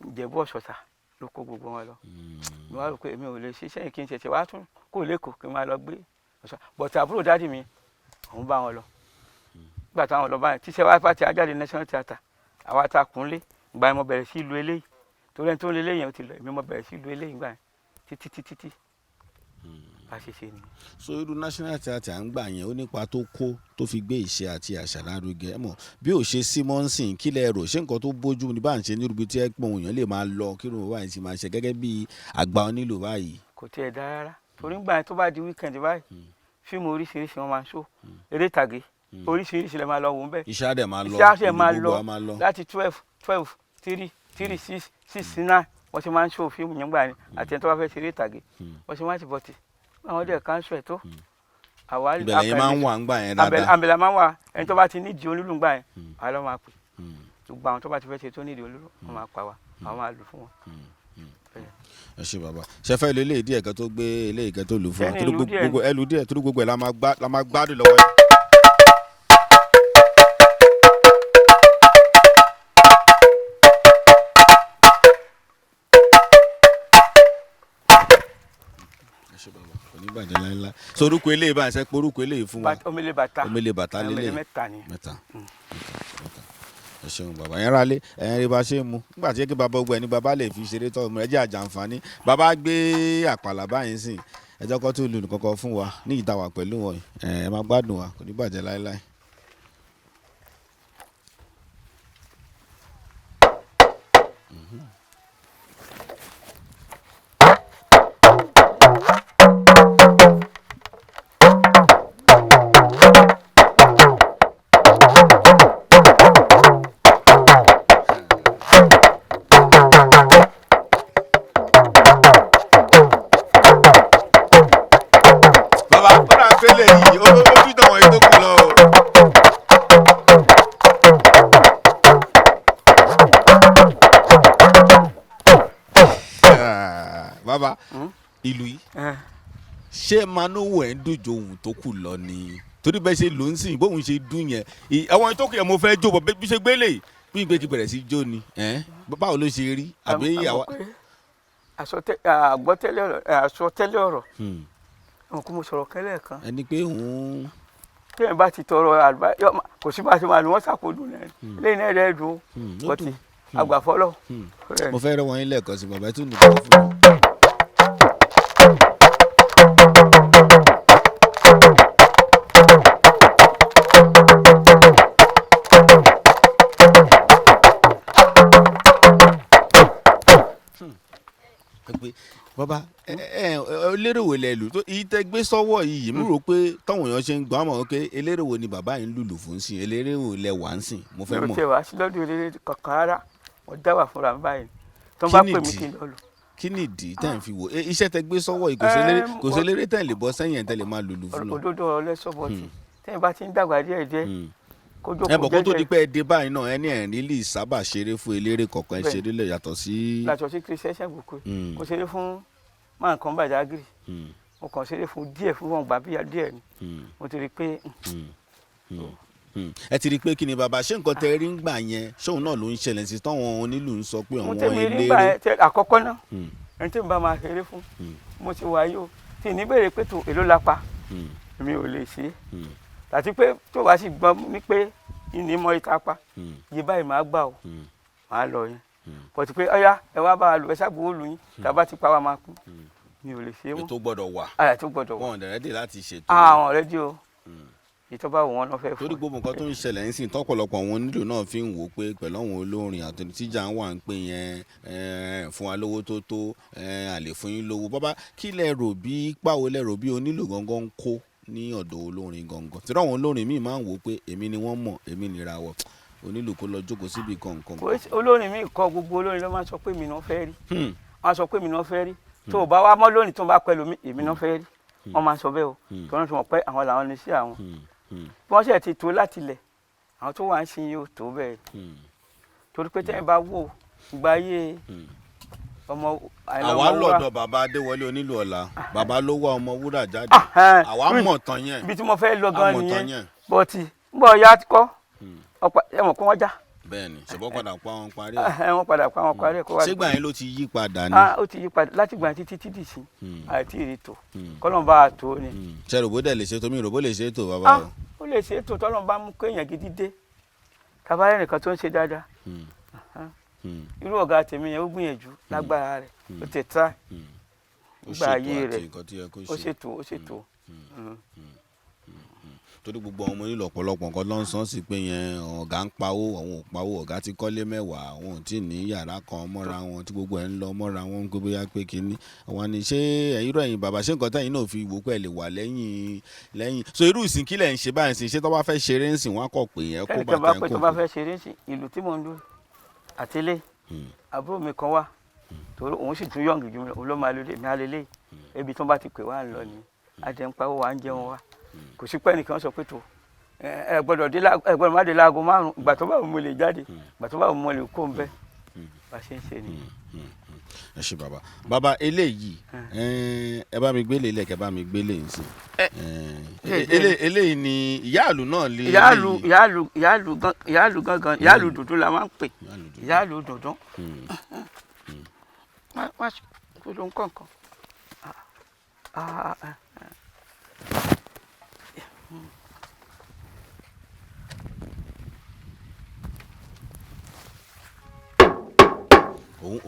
Ìjẹ̀bú Ọ̀ṣọ́ta ló kó gbogbo wọn lọ mi wá rò pé èmi ò lè ṣiṣẹ́ yìí kí n ṣẹ̀ṣẹ̀ wá tún kó lẹ́kọ̀ọ́ kí n máa lọ gbé Ọ̀ṣọ́ bọ̀tà àbúrò dádì mi òun bá wọn lọ nígbà táwọn lọ báyìí tíṣẹ́ wá pàtì ajáde national theatre àwa ta kúnlé ìgbà yẹn mo bẹ̀rẹ̀ sí ìlú eléyìí torí ẹni tó ń lé eléyìí yẹn ti lọ èmi mo bẹ̀rẹ̀ sí ìlú eléyìí ìgbà yẹn títí bá ṣe ṣe ni. so irú national theatre à ń gbà yẹn ó nípa tó kó tó fi gbé ìṣe àti àṣà lárugẹ mọ bí ò ṣe Simonson kí lẹ rò ṣé nǹkan tó bójú ní bá ń ṣe nírúbi tí ẹ pọn òyìn lè máa lọ kí ló wà ní ti máa ṣe gẹ́gẹ́ bí àgbà onílù báyìí. kò tiẹ̀ dá rárá torí ń gbà yẹn tó bá di weekend báyìí fíìmù oríṣiríṣi wọn máa ń ṣó eré ìtàgé oríṣiríṣi lẹ máa lọ wò ń bẹ̀. iṣẹ́ àdẹ̀ máa lọ iṣẹ́ àṣẹ máa lọ láti 12 3 6 9 wọ́n ṣe máa ń ṣó fíìmù yẹn gbà yẹn àti ẹni tó bá fẹ́ ṣeré ìtàgé wọ́n ṣe máa ń ṣe bọ́tì àwọn ọdẹ kanṣu ẹ tó àwa ìbẹ̀lẹ̀ yẹn máa ń wà ń gbà yẹn dáadáa àbẹ̀lẹ̀ máa ń wà ẹni tó bá ti nídìí olúlu gbà yẹn àwa lọ́ máa pè gbogbo àwọn tó bá ti fẹ́ ṣe tó nídìí olóró wọ́n máa pa wá àwọn máa lù fún wọn. ẹ ṣe bàbá ṣe fẹ́ lo eléyìí díẹ̀ kan tó gbé eléyìí kan tó lù fún wa torí gbogbo ẹ lù díẹ̀ torí gbogbo ẹ̀ la máa gbádùn lọ́wọ́ ẹ̀. oníbàjẹ́ láíláí sorúkọ eléyìí bá ṣe porúkọ eléyìí fún wa omele bàtà lélẹ̀ mẹ́ta ni. ẹ ṣeun bàbá yẹn rálé ẹ̀yìn rí bá ṣe ń mu nígbà tí yẹ kí bàbá ogun ẹni bàbá lè fi ṣeré tọ́ ọmọ ẹ jẹ́ àjàǹfààní bàbá gbé àpàlà báyìí sìn ẹjọ́ kan tó lù nìkankan fún wa ní ìta wà pẹ̀lú wọn ẹ máa gbádùn wa kò ní bàjẹ́ láíláí. bàbá ìlú yìí ṣé manowó ẹ̀ ń dùjọ ohun tó kù lọ ni torí bẹ́ẹ̀ ṣe ló ń sìn bóun ṣe dùn yẹn àwọn tó kù yẹn mo fẹ́ jó bọ̀ bí ṣe gbélé bí ìgbé kí bẹ̀rẹ̀ sí jó ni báwo ló ṣe rí àbí àwa. àsọtẹ́lẹ̀ ọ̀rọ̀ àwọn kò mọ sọ̀rọ̀ kẹ́lẹ́ kan. ẹni pé òun. téèyàn bá ti tọrọ àlùbáyọ kò sí bá a ṣe máa lù wọ́n ṣàkóso lẹ́yìn náà rẹ̀ dùn bọ́tì àgbàfọ́lọ́. mo fẹ́ rẹ́ wọn ilé ẹ̀kọ́ sí bàbá tó nìkan fún mi. bàbá eléré wo lẹ lù tó èyí tẹ gbé sọ́wọ́ yìí mo rò pé táwọn èèyàn ṣe ń gbọ́ àmọ́ pé eléré wo ni bàbá yìí ń lùlù fún sí eléré wo lẹ wà ń sìn mo fẹ́ mọ̀. mi ò tẹ wá sí lọ́dún eléré kankan rárá mo dá wà fúnra mi báyìí tó ń bá pè mí kí n lọ lù. kí ni ìdí tẹ̀ ń fi wò iṣẹ́ tẹ gbé sọ́wọ́ yìí kò sí eléré tẹ̀ lè bọ́ sẹ́yìn tẹ̀ lè máa lùlù fún lọ. òdodo ọ̀rọ̀ lẹ́sọ̀bọ̀ tí tẹ́yìn bá ti ń dàgbà díẹ̀ díẹ̀ ẹ bọ̀ kó tó di pé ẹ dé báyìí náà ẹni ẹ̀rín lè sábà ṣeré fún eléré kọ̀ọ̀kan ṣeré lè yàtọ̀ sí. yàtọ̀ sí Christian Bùkú mo ṣeré fún máa nǹkan Bàdágìrì mo kàn ṣeré fún díẹ̀ fún wọn gbà bíyà díẹ̀ ni mo ti rí i pé. ẹ ti rí i pé kí ni bàbá ṣé nǹkan tẹ rí ń gbà yẹn ṣóun náà ló ń ṣẹlẹ̀ sí táwọn onílù ń sọ pé àwọn eléré. mo tẹ̀lé rí gbà yẹn àkọ́kọ́ náà ẹni tí mo bá máa ṣeré fún mo ti wáyé o tí ní bèrè pé tó èló la pa mi ò lè ṣe é àti pé tó bá sì gbọ́n ní pé ìní mọ ìta pa yìí báyìí máa gbà o máa lọ yẹn pọ̀tù pé ọ̀yá ẹ wá bá a lò ẹ ṣàgbọ́n olù yín tàbá ti pa wá máa kú mi ò lè ṣe é mọ́. ètò gbọ́dọ̀ wà ètò gbọ́dọ̀ wà wọn ò dẹ̀rẹ́dì láti ṣètò. àwọn ọ̀rẹ́dì o ìtọ́ba wọn náà fẹ́ fún. torí gbogbo nǹkan tó ń ṣẹlẹ̀ ń sìn tọ́pọ̀lọpọ̀ àwọn onílù náà fi ń wò ó pé pẹ̀lú àwọn olórin àtẹ̀lẹ́ tíjà ń wà ń pè yẹn fún wa lówó tó tó àlè fún yín lówó bàbá kí lẹ rò bí pàwọ́ lẹ rò bí onílù gangan ń kó ní ọ̀dọ̀ olórin gangan tí àwọn olórin míì máa ń wò ó pé èmi ni wọ́n mọ̀ èmi nìrawọ̀ onílù kó lọ jókòó síbi kankan. olórin míì kọ gbogbo olórin ló máa sọ pé èmi náà fẹ́ rí wọ́n sọ pé èmi náà fẹ́ rí tó o bá wá mọ́ lónìí tó ń bá pẹ̀lú mi èmi náà fẹ́ rí wọ́n máa sọ bẹ́ẹ̀ o tó ń sọ pé àwọn làwọn ní sí àwọn bí wọ́n ṣe ti tó láti lẹ̀ àwọn tó wà ń sin yóò tó bẹ́ẹ̀ torí pé tẹ́yìn bá wò gbáyé ọmọ àwa lọ́dọ̀ bàbá Adéwọlé onílù ọ̀la bàbá ló wá ọmọ wúrà jáde àwa mọ̀ tán yẹn ibi tí mo fẹ́ lọ gan nìyẹn bọ́tì ń bọ̀ ya kọ́ ẹ mọ̀ kó wọ́n já. bẹ́ẹ̀ni ṣùgbọ́n padà pa wọn parí wọ́n padà pa wọn parí ẹ̀. ṣégbà yẹn ló ti yí padà ni. ó ti yí padà láti gbà títí títí sí àti ìrètò kọ́lọ́n bá a tó ni. ṣe rògbò dẹ̀ lè ṣe tó mi rògbò lè ṣe tó bàbá o. ó lè ṣe tó tọ́lọ́n bá mú kéèyàn gidi dé tabarẹ́ nìkan tó ń ṣe dáadáa irú ọ̀gá tèmi yẹn ó gbìyànjú lágbára rẹ̀ ó ti ta gbà ayé rẹ̀ ó ṣètò. torí gbogbo ọmọ nílò ọ̀pọ̀lọpọ̀ nǹkan ló ń sọ sí pé yẹn ọ̀gá ń pawó àwọn ò pawó ọ̀gá ti kọ́lé mẹ́wàá àwọn ò tí ì ní yàrá kan mọ́ra wọn tí gbogbo ẹ̀ ń lọ mọ́ra wọn ń gbé bóyá pé kínní àwọn ni ṣé irú ẹ̀yin bàbá ṣé nǹkan tẹ̀yin náà fi wò pé ẹ̀ lè wà lẹ́yìn so irú ìsìn kílẹ̀ ń ṣe báyìí sìn ṣé tó bá fẹ́ ṣeré ń sìn wọ́n á kọ̀ pé yẹn kó bàtà ń kó. tó bá fẹ́ ṣeré ń sìn ìlú tí mò ń lò àtẹlé àbúrò mi kan wà torí òun sì tún yọ̀ǹgì jù mí òun ló máa lò lè lélẹ̀ ibi tó bá ti pè wá ń lọ ni àjẹǹpá wà ń jẹun wa kò sí pẹ́ nìkan sọ pé tó ẹ gbọ́dọ̀ má dé láago 5 ìgbà tó bá wù mo lè jáde ìgbà tó bá wù mo lè kó ń bẹ bá ṣe ń ṣe ni. ẹ ṣe bàbá eléyìí ẹ bá mi gbélé ilẹ̀ kẹ bá mi gbélé yìí sí eléyìí ni ìyáàlú náà lé ìyáàlú gangan ìyáàlú dúdú la máa ń pè ìyáàlú dúdú má kó ló ń kọ̀ọ̀kan.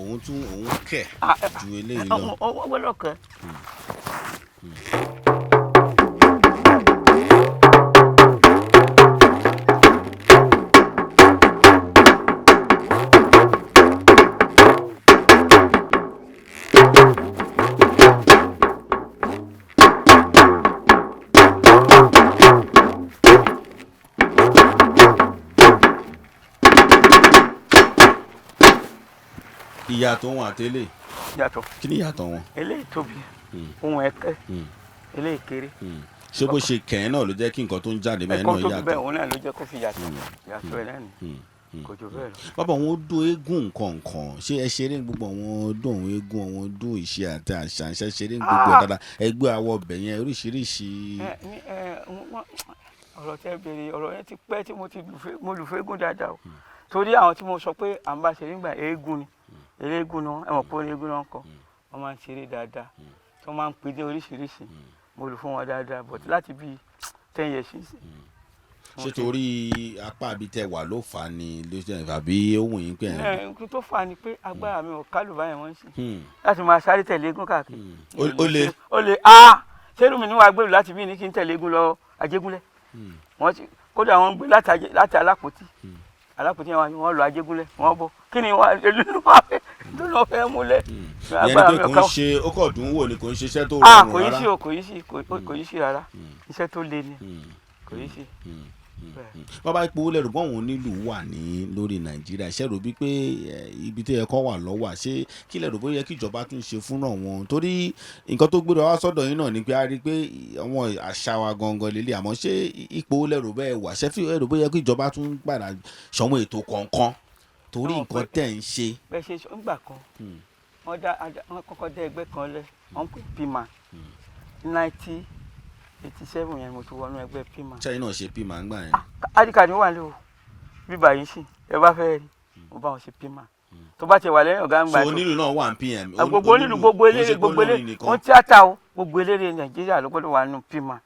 òun kẹ̀ ju eléyìí lọ. ó gbọ́dọ̀ kẹ́. ìyàtọ̀ wọn àtẹlẹ. yàtọ̀. kí ni ìyàtọ̀ wọn. eléyìí tóbi ohun ẹ̀kẹ́ eléyìí kéré. ṣé bó ṣe kẹ́hìn náà ló jẹ́ kí nǹkan tó ń jáde bẹ́ẹ̀ náà yàtọ̀. ẹ̀kọ́ tó bẹ́ẹ̀ òun náà ló jẹ́ kó fi yàtọ̀ ẹ̀ náà ni kò jù bẹ́ẹ̀ lọ. bàbá àwọn odò eégún nǹkan ṣé ẹ ṣeré ní gbogbo àwọn ọdún àwọn eégún àwọn ọdún ìṣe àti àṣà ṣe ṣeré ní gbogbo ẹ̀ dáadáa ẹgbẹ́ àwọ̀ ọbẹ̀ yẹn oríṣiríṣi. ọ̀rọ̀ tẹ́ bèrè ọ̀rọ̀ yẹn ti pẹ́ tí mo lù fún eégún dáadáa o torí àwọn tí mo sọ pé à ń bá ṣe nígbà eégún ni eléégún náà ẹ mọ̀ pé eléégún náà kọ wọ́n máa ń ṣeré dáadáa tí wọ́n máa ń pèdé oríṣiríṣi mo lù fún wọn dáadáa but láti bíi 10 years sí. ṣé torí apá àbí tẹ wà ló fà á ni àbí ohun yìí pé ẹ. nǹkan tó fà á ni pé agbára mi ò kálù báyẹn wọ́n sì láti máa sáré tẹ̀lé eégún káàkiri. ó lè ṣé lómi níwájú gbèrú láti bí ní kí n tẹ̀lé eégún lọ Ajégúnlẹ̀ wọ́n ti kódà wọ́n gbé láti Alápòtí yẹn wọ́n lọ Ajégúnlẹ̀ wọ́n bọ̀ kí ni wọ́n ló fẹ́ múlẹ̀. yẹn ni pé kò ń ṣe ó kọ̀ dùn wò ni kò ń ṣe iṣẹ́ tó rọrùn rárá. kò yí sí rárá iṣẹ́ tó le ni kò yí sí. bàbá ipò owó lẹ́rù bọ́ọ̀hún onílù wà ní lórí Nàìjíríà ṣe rò bí pé ibi tó yẹ kó wà lọ́wọ́ ṣé kí lẹ́rù bó yẹ kí ìjọba tún ṣe fún náà wọn torí nǹkan tó gbé wá sọ́dọ̀ yín náà ni pé a rí i pé àwọn àṣà wa gangan lélẹ̀ àmọ́ ṣé ipò owó lẹ́rù bẹ́ẹ̀ wà ṣé fi lẹ́rù bó yẹ kí ìjọba tún gbàdá ṣọ̀wọ́n ètò kọ̀ọ̀kan torí nǹkan tẹ̀ ń ṣe. bẹ́ẹ̀ ṣe ńgbà kan wọ́n kọ́kọ́ dá ẹgbẹ́ kan lẹ̀ wọ́n pè PIMA 1987 yẹn mo ti wọnú ẹgbẹ́ PIMA. ṣẹ́yìn náà ṣe PIMA ń gbà yẹn. adika ni wà lé o bíbá yìí sì ẹ bá fẹ́ rí mo bá wọn ṣe PIMA tó bá ti wà lẹ́yìn ọ̀gá ń gbà. so onílù náà wà ní PM. gbogbo onílù gbogbo eléré wọn tíátà o gbogbo eléré Nàìjíríà ló gbọ́dọ̀ wà nínú PIMA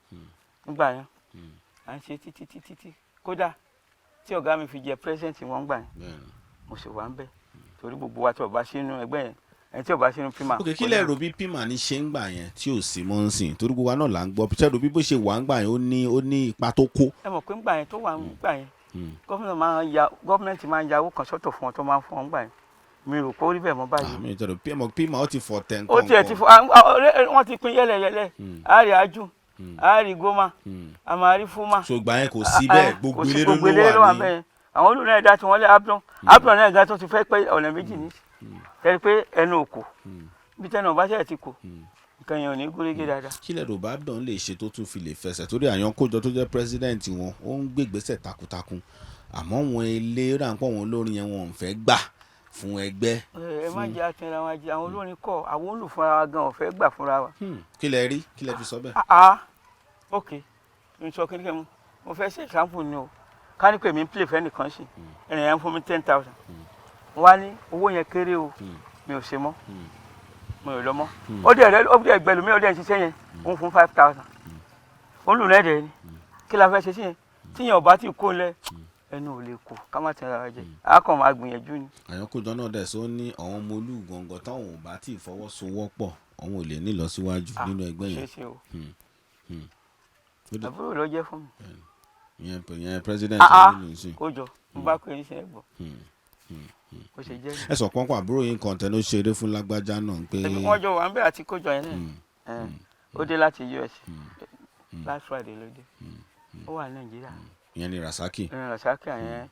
nígbà yẹn à ń ṣe títí kódà tí ọ̀gá mi fi jẹ president wọn gbà yẹn mo sì wà ń bẹ̀ torí gbogbo wa tí ọba sínú ẹgbẹ́ yẹn ẹni tí ọba sínú PIMA. ok kí lẹ rò bí PIMA ní ṣe ń gbà yẹn tí ò sí mọ́ ń sìn torí gbogbo wa náà là ń gbọ́ ṣe rò bí bó ṣe wà ń gbà yẹn ó ní ipa tó kó. ẹ mọ̀ pé ń gbà yẹn tó wà ń gbà yẹn gọ́ọ̀mẹ̀ntì máa ń ya owó kan sọ́tọ̀ fún ọ tó máa ń fún ọ ń gbà yẹn mi rò pé ó rí bẹ́ẹ̀ mọ́ báyìí. àmì ìtọ́jú PIMA ó ti fọ tẹ̀ nǹkan. ó tiẹ̀ ti fọ wọ́n ti pín yẹ́lẹ̀yẹ́lẹ̀ àárí ajú àárí gómà àmàrí fúnmà. ṣùgbọ́n yẹn kò sí bẹ́ẹ̀ gbogbo ilé ló wà ní. àwọn olùrẹ̀ ẹ̀dá tí wọ́n lé ablon náà ẹ̀dá tó ti fẹ́ pé ọ̀nà méjì ní ẹni pé ẹnu òkò bí tẹ́nu ọba ṣẹ̀ ti kò nǹkan yẹn ò ní gúrégé dáadáa. kí lẹ́rù bá dán lè ṣe tó tún fi lè fẹsẹ̀ torí Àyànkójọ tó jẹ́ pírẹ́sídẹ̀ǹtì wọn ó ń gbégbésẹ̀ takuntakun àmọ́ wọn ilé ráńpọ̀ wọn olórin yẹn wọn ò fẹ́ gbà fún ẹgbẹ́. ẹ má jẹ́ àtẹnra wọn jẹ àwọn olórin kọ àwọn olùfúnra wa gan ò fẹ́ gbà fúnra wa. kí lẹ rí kí lẹ fi sọ bẹ́ẹ̀. ok n sọ kí ni kẹ́ mo fẹ́ ṣe example ni o ká ní pé mi ń play fẹ́ nìkan sí ẹnìyẹn fún mi 10,000 wá ní owó yẹn kéré o mi ò ṣe mọ́ mi ò lọ mọ́ ó dẹ̀ gbẹ̀lú mi ó dẹ̀ ń ṣiṣẹ́ yẹn òun fún 5,000 òun lù lẹ́dẹ̀ẹ́ ni kí la fẹ́ ṣe sí yẹn tíyẹn ò bá ti kó lẹ ẹnu ò lè kó ká má tẹ̀ra wa jẹ a kàn máa gbìyànjú ni. Àyànkójọ náà dẹ̀ sọ ní àwọn ọmọ olúgbọ̀ngàn táwọn ò bá tí ì fọwọ́sowọ́pọ̀ àwọn ò lè ní ìlọsíwájú nínú ẹgbẹ́ yẹn. àbúrò ló jẹ́ fún mi. ìyẹn president nínú ìsìn. kó jọ mo bá pè é níṣẹ́ gbọ́. ó ṣe jẹ́. ẹ sọ pọ́npọ́n àbúrò yín kan tẹnu ṣeré fún lágbájá náà pé. wọ́n jọ wà ń bẹ̀ àti kójọ yẹn náà ó dé láti US last Friday ló dé ó wà ní Nàìjíríà. ìyẹn ni Rasaki. Rasaki àyẹn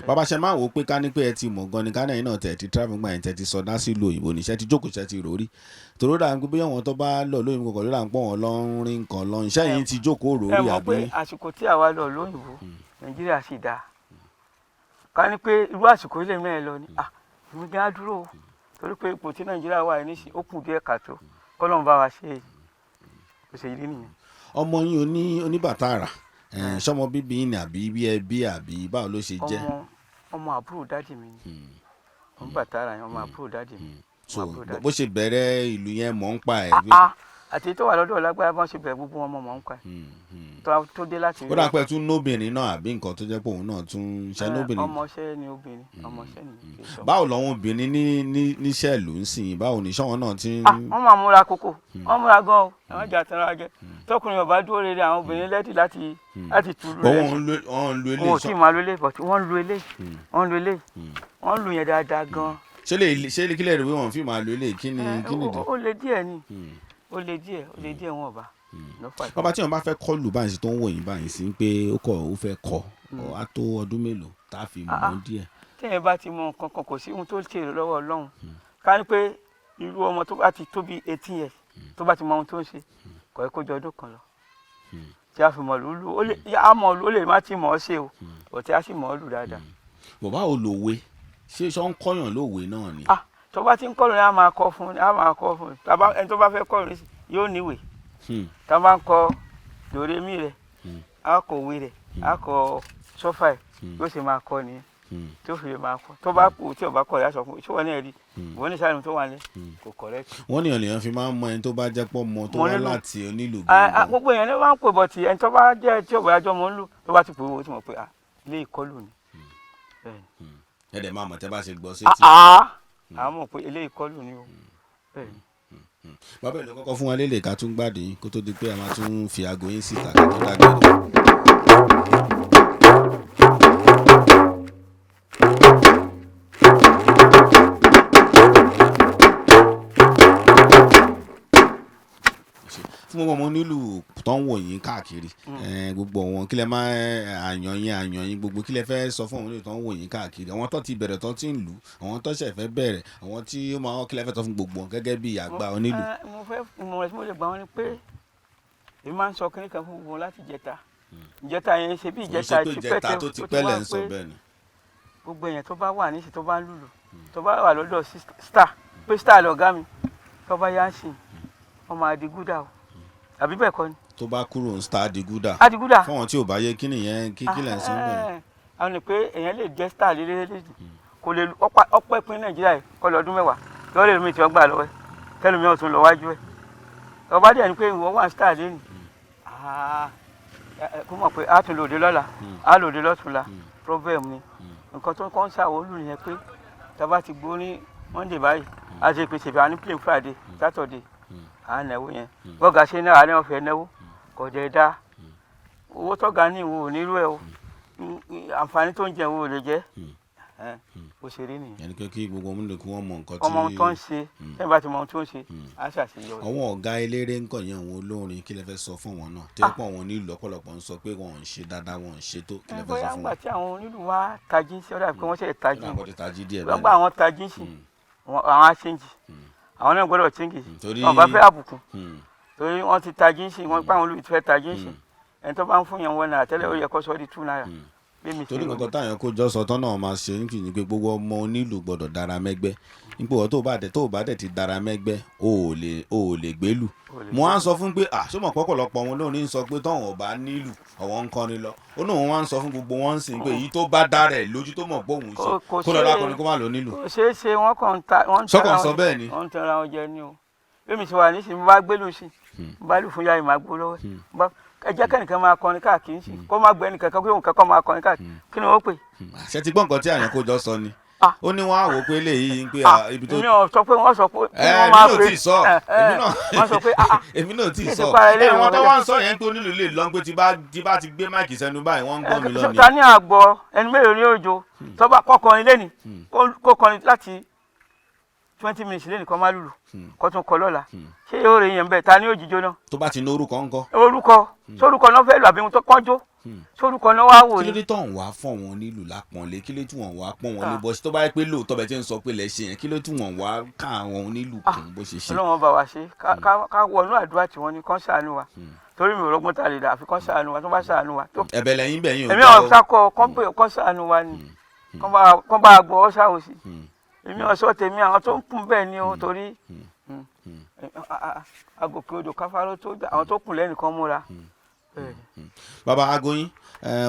bàbá ṣe máa wò ó pé ká ní pé ẹ ti mọ̀ gan ni ká náà náà tẹ̀ ti travel gbà yẹn tẹ̀ ti sọdá sí ìlú òyìnbó níṣẹ́ ti jókòó ṣẹ́ ti rò rí torí dà ń pé àwọn tó bá lọ lóyìnbó kọ̀ọ̀kan ló dà ń pọ̀ wọn lọ́n rí nǹkan lọ iṣẹ́ yìí ti jókòó rò rí àbí. ẹ mọ̀ pé àsìkò tí àwa lọ lóyìnbó Nàìjíríà sì dáa ká ní pé irú àsìkò ilé mẹ́rin lọ ni èmi gan á dúró torí pé ipò tí Nàìjíríà wà nísìnyí ó kù díẹ̀ kàtó kọ́lọ́n bá wa ṣe òṣèlú nìyẹn. ọmọ yín oníbàtà rà sọmọ bíbí yín ni àbí bí ẹbí àbí báwo ló ṣe jẹ́. ọmọ àbúrò dáàdì mi ni oníbàtà rà yẹn ọmọ àbúrò dáàdì mi. so bó ṣe bẹ̀rẹ̀ ìlú yẹn mọ̀ ń pa ẹ̀. àti tó wà lọ́dọ̀ lágbára bá ṣe bẹ̀rẹ̀ gbogbo wọn mọ̀ ń pa ẹ̀ tó dé láti. ó dà pé tún nóbìnrin náà àbí nǹkan tó jẹ́ pé òun náà tún ṣe nóbìnrin. ọmọọṣẹ́ ni obìnrin ọmọọṣẹ́ ni. báwo lọ́wọ́ obìnrin níṣẹ́ ìlú ń sìn báwo ní sọ́wọ́n náà ti ń. wọ́n máa múra kókó wọ́n múra gan o àwọn jà tán ra jẹ tọkùnrin ọba dúró rere àwọn obìnrin lẹ́dí láti túlù rẹ̀. wọ́n ń lo eléyìí. wọn ò tí ì máa lo eléyìí bọ̀tí wọ́n ń lo eléyìí wọ́n ń lo yẹn dáadáa gan. ṣé kílẹ̀ rẹ̀ wọ́n fi máa lo eléyìí kí ni dì. ó le díẹ̀ ni ó le díẹ̀ wọn ọba. bàbá tí wọn bá fẹ́ kọ́ lù báyìí tó ń wò yín báyìí sí pé ó fẹ́ kọ́ á tó ọdún mélòó tá a fi mọ̀ ọ́n díẹ̀. téèyàn bá ti mọ nǹkan kan kò sí ohun tó ṣe lọ́wọ́ Ọlọ́run ká ní pé irú ọmọ tó bá ti tó bí 18 years tó bá ti mọ ohun tó ń ṣe kò yẹ kó jọ ọdún kan lọ tí a fi mọ̀ lù ó lè má ti mọ̀ ọ́ ṣe o ò tí a sì mọ̀ ọ́ lù dáadáa. bàbá ò lòwe ṣé sọ ń kọ́yàn lówe náà ni. tó bá ti ń kọ́ lórí á máa kọ́ fún ẹni tó bá fẹ́ kọ́ lórí yóò níwèé tá a bá ń kọ lórí mi rẹ̀ á kọ òwe rẹ̀ á kọ sọ́fà ẹ̀ yóò sì máa kọ́ nìyẹn tí ó fi lè máa kọ́ tó bá kú tí ò bá kọ̀ yá sọ fún ṣé wọ́n ní ẹ̀rí wọ́n ní sáré tó wà ní kò correct. wọ́n ní ọ̀nìyàn fi máa ń mọ ẹni tó bá jẹ́ pọ̀ mọ́ tó wá láti onílù gbogbo. gbogbo èèyàn ló máa ń pè bọ̀ tí ẹni tó bá jẹ́ tí ò bá jọ mọ́ ń lù tó bá ti pè owó tí mo pè ilé ìkọlù ni. ẹ dẹ̀ máa mọ̀ tẹ́ bá ṣe gbọ́ sétí. àwọn mọ̀ pé ilé ìkọlù ni o. bàbá ìlú kọ́kọ́ fún wa lélẹ̀ ká tún gbàdé yín kó tó di pé a máa tún fi aago yín síta ká tó dágbére. fún ọmọ onílù tó ń wò yín káàkiri gbogbo wọn kílẹ̀ máa àyàn yín gbogbo kílẹ̀ fẹ́ sọ fún àwọn onílù tó ń wò yín káàkiri àwọn tó ti bẹ̀rẹ̀ tó ti ń lù àwọn tó ṣẹ̀ fẹ́ bẹ̀rẹ̀ àwọn tí ó máa kílẹ̀ fẹ́ sọ fún gbogbo wọn gẹ́gẹ́ bí àgbà onílù. mo fẹ́ ìmọ̀ràn tí mo lè gbà wọ́n ni pé èmi máa ń sọ kíní kan fún gbogbo wọn láti ìjẹta yẹn ṣe bí ìjẹta tó ti pẹ́ lẹ́ ń sọ bẹ́ẹ̀ ni. gbogbo èèyàn tó bá wà níṣẹ́ tó bá ń lùlù tó bá wà lọ́dọ̀ star pé star lọ̀gá mi tó bá yá ń sìn ọmọ àdìgúdà o àbí bẹ́ẹ̀ kọ́ ni. tó bá kúrò ń star àdìgúdà. fún àwọn tí ò bá yẹ kí nìyẹn kí lẹ̀ ń sọ bẹ́ẹ̀. àwọn ni pé èèyàn lè jẹ́ star lélẹ́lẹ́dì kò lè ọpẹ́ pín Nàìjíríà yìí kọ́ lọ́dún mẹ́wàá lọ́ọ́lẹ̀ mi tí wọ́n gbà lọ́wọ́ ẹ̀ tẹ́lẹ̀ mi ò tún lọ wájú ẹ̀ ọba díẹ̀ ni pé ìwọ wà star lẹ́nu kó mọ̀ pé a tún lòdì lọ́la a lòdì lọ́tùnla problem ni nǹkan tó kọ́ ń ṣàwọ́ lù nìyẹn pé tá a bá ti gbó ní Monday báyìí a ṣe pèsè bí a ní play Friday Saturday à ń náwó yẹn bọ́gà ṣe náà àárẹ̀ ọ̀fẹ́ náwó kò dé dá owó tọ́gà ní ìwò onírú ẹ̀ o àǹfààní tó ń jẹ ìwò lè jẹ́ bó ṣe rí nìyẹn. yẹn ni kí gbogbo ọmọ nìkan wọn mọ nǹkan tí. ọmọ tó ń ṣe ẹni bá ti mọ ohun tó ń ṣe á ṣàṣeyọrí. àwọn ọ̀gá eléré ń kọ̀ yẹn àwọn olórin kí lẹ fẹ́ sọ fún wọn náà tí wọ́n pọ̀ wọn nílùú ọ̀pọ̀lọpọ̀ ń sọ pé wọn ò ń ṣe dáadáa wọn ò ń ṣe tó kí lẹ fẹ́ sọ fún wọn. bóyá ńgbà tí àwọn onílù wa tají sí ọ̀dà pé wọ́n ṣe tají gbàgbà àwọn tají sí àwọn aṣẹ́ǹjì àwọn náà gbọ́dọ̀ chíǹgì wọn bá fẹ́ àbùkù torí wọ́n ti tají sí wọn pa àwọn olùfẹ́ fẹ́ tají sí ẹni tó bá ń fún yẹn wọn náà tẹ́lẹ̀ ó yẹ kó sọ di 2 naira. torí nǹkan táyàn kó jọ sọ tán náà máa ṣe nítorí ni pé gbogbo ọmọ onílù gbọ́dọ̀ dára mẹ́gbẹ́ nípò tó bá dẹ̀ ti dára mẹ́gbẹ́ o ò lè gbélù. mo á sọ fún pé àṣọmọ pọ̀pọ̀lọpọ̀ wọn lórí ń sọ pé táwọn ọba nílù ọ̀wọ́n ń kọ́ni lọ ó náà wọ́n á ń sọ fún gbogbo wọn ń sìn pé èyí tó bá dára ẹ̀ lójú tó mọ̀ pé òun ṣe kó lọ́ọ́ lákọni kó má lọ nílù. kò ṣeé ṣe wọ́n kàn tara wọn jẹ ni o èmi ti wà nísìnyí bá gbélù sí bá lù fún yáyì máa gbó lọ́wọ́ ẹ jẹ́ kẹ́nìkan máa kọrin káàkiri sí kó má gbẹ́ ẹnìkan kan pé òun kankan máa kọrin káàkiri kí ni wọ́n pè. ṣe ti gbọ́ nǹkan tí àyàn kó jọ sọ ni ó ní wọn á wò pé eléyìí ń pé ibi tó. èmi náà sọ pé wọ́n sọ pé wọ́n máa pè wọ́n sọ pé èmi náà tí ì sọ àwọn tó wá ń sọ yẹn pé onílù lè lọ pé tí bá ti gbé máìkì sẹ́nu báyìí wọ́n ń gbọ́ mi lọ ni. ta ní àgbọ̀ ẹni mélòó ní òjò tó bá kọkọrin lẹ́nìí kó kọrin láti 20 minutes lẹ́nìí kan má lùlù kó tún kọ lọ́la ṣé yóò rè yẹn bẹ́ẹ̀ ta ní òjijó náà. tó bá ti ní orúkọ ńkọ́. orúkọ sórúkọ náà fẹ́ lù àbí ohun tó kọ́njó sórúkọ náà wá wò kí ló ni. dé tó ń wá fún wọn nílùú lápọ̀nlé kí ló tún wọn wá pọ́n wọn lé bọ́ sí tó bá yẹ pé lóòótọ́ bẹ́ẹ̀ tí ń sọ pé lẹ́sẹ̀ yẹn kí ló tún wọn wá ká àwọn nílùú kún bó ṣe ṣe. Ọlọ́run bá wa ṣe ká wọnú àdúrà tí wọ́n ní kán ṣàánú wa torí mi ò rọ́gbọ́n ta lè dà àfi kán ṣàánú wa tó bá ṣàánú wa. ẹ̀bẹ̀ lẹ́yìn bẹ̀yìn èmi ò sákọ̀ kán ṣàánú wa ni kán bá gbọ́ ṣàwọn sí èmi ọ̀ṣọ́ tèmi àwọn tó ń kún bẹ́ẹ̀ ni o torí agòkè odò káfáró tó àwọn tó kù lẹ́nìkan múra. bàbá agoyin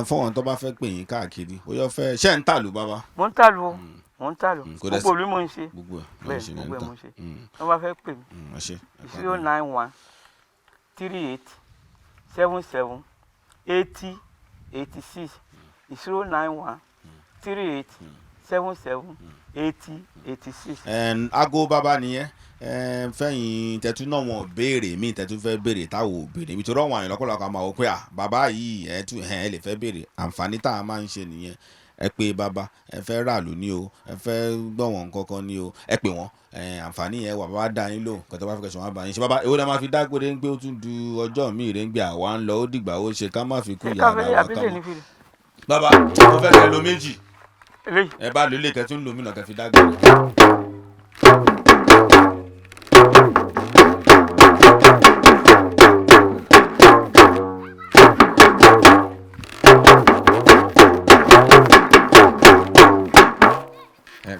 fọwọ́n tó bá fẹ́ pè yín káàkiri ó yọ fẹ́ ṣẹ́ ń tàlù bàbá. mo ń tàlù o mo ń tàlù gbogbo olú mo ń ṣe bẹ́ẹ̀ gbogbo ẹ̀ mo ń ṣe wọ́n bá fẹ́ pè mí 091 38 77 80 86 091 38 77 80 86. ago bàbá nìyẹn fẹ́yìn tẹ́tú náà wọn béèrè míì tẹ́tú fẹ́ béèrè táwọn ò béèrè níbi tó rọ̀ wọ́n àyàn lọ́pọ̀lọpọ̀ àmọ́ àwọn pé bàbá yìí ẹ lè fẹ́ béèrè àǹfààní tá a máa ń ṣe nìyẹn ẹ pé bàbá ẹ fẹ́ ràlú ní o ẹ fẹ́ gbọ̀wọ̀n kankan ní o ẹ pè wọ́n àǹfààní yẹn wà bàbá dá yín lò kẹtọ́ bá fi kẹsàn-án wá bá yín ṣe bàbá èwo ni a máa fi dágbére ń gbé ó tún du ọjọ́ míì rẹ̀ ń gbé àwa ń lọ ó dìgbà ó ṣe ká má fi kú yàrá wa ká mọ́. bàbá mo fẹ́ kẹ́ lo méjì ẹ bá lo ilé kẹtún lo mìíràn kẹ́ fi dágbére.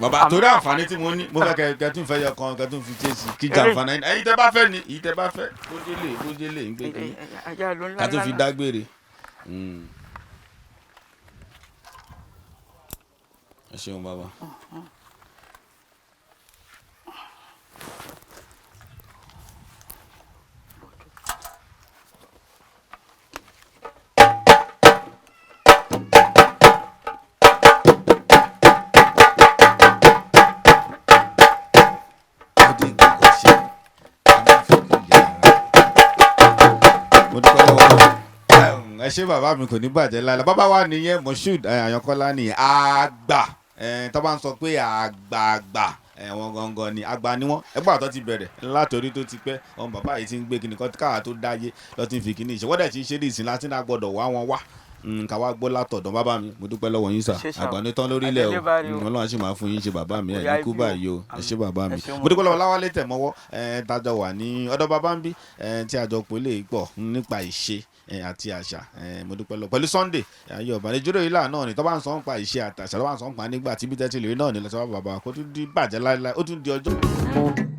bàbá torí àǹfààní tí mo ní mo fẹ́ kẹtún fẹ́ yọ kan kẹtún fi tẹ́ sí kíjà àǹfààní ẹ̀yin tẹ́ bá fẹ́ ni èyí tẹ́ bá fẹ́ bójélé ń gbé kí kẹtún fi dágbére. ẹ ṣeun bàbá. ẹ ṣé bàbá mi kò ní bàjẹ́ lára bàbá wa nìyẹn Moshood Àyànkọ́lá nìyẹn àgbà tó bá ń sọ pé àgbààgbà wọn gangan ni àgbà ni wọn ẹgbẹ́ àtọ́ ti bẹ̀rẹ̀ látòrí tó ti pẹ́ ọmọ bàbá yìí ti ń gbé kíni kan káà tó dáyé lọ́ ti ń fi kíní ìṣe wọ́n dẹ̀ ti ń ṣe ní ìsìn láti náà gbọ́dọ̀ wá wọn wá ká wá gbọ́ látọ̀dọ̀ bàbá mi mo dúpẹ́ lọ́wọ́ yín sà àgbà ní tán lórílẹ̀ o Ọlọ́run sì máa fún yín ṣe bàbá mi ẹ̀ ní kú báyìí o ẹ ṣé bàbá mi mo dúpẹ́ lọ́wọ́ Láwálé Tẹ̀mọ́wọ́ tájọ wà ní ọ̀dọ̀ bàbá ń bí tí àjọ pélé pọ̀ nípa ìṣe àti àṣà mo dúpẹ́ lọ pẹ̀lú Sunday ayọ̀ ìbànújẹ́ ìlà náà ni tó bá ń sọ ń pa ìṣe àtàṣà tó bá ń sọ ń pa nígbà tí bí tẹ́tí lè rí náà ni lọ́sọ̀rọ̀ bàbá kó tún di bàjẹ́ láéláé ó tún di ọjọ́.